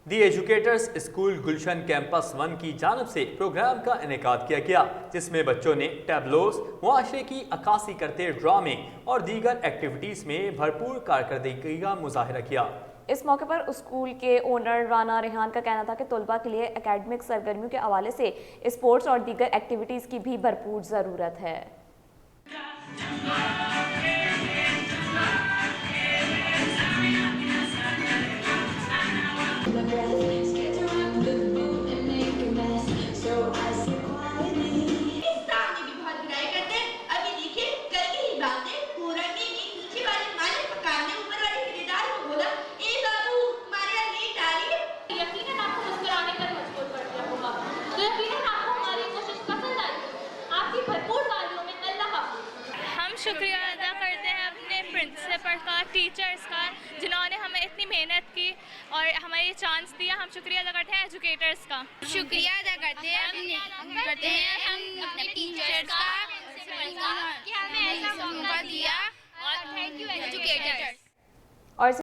दी educators school गुलशन campus 1 की जानब से प्रोग्राम का इनेकाद किया गया, जिसमें बच्चों ने टैबलोस, मुआशरे की अक्कासी करते ड्रामे और दीगर एक्टिविटीज़ में भरपूर कारकर्दगी का मुजाहरा किया। इस मौके पर स्कूल के ओनर राना रेहान का कहना था कि तलबा के लिए एकेडमिक सरगर्मियों के हवाले से स्पोर्ट्स और दीगर एक्टिविटीज़ की भी भरपूर ज़रूरत है। शुक्रिया अदा करते हैं अपने प्रिंसिपल का, टीचर्स का, जिन्होंने हमें इतनी मेहनत की और हमें ये चांस दिया। हम शुक्रिया अदा करते हैं एजुकेटर्स का। शुक्रिया अदा करते हैं हम अपने टीचर्स का कि हमें ऐसा मौका दिया, और थैंक यू एजुकेटर्स।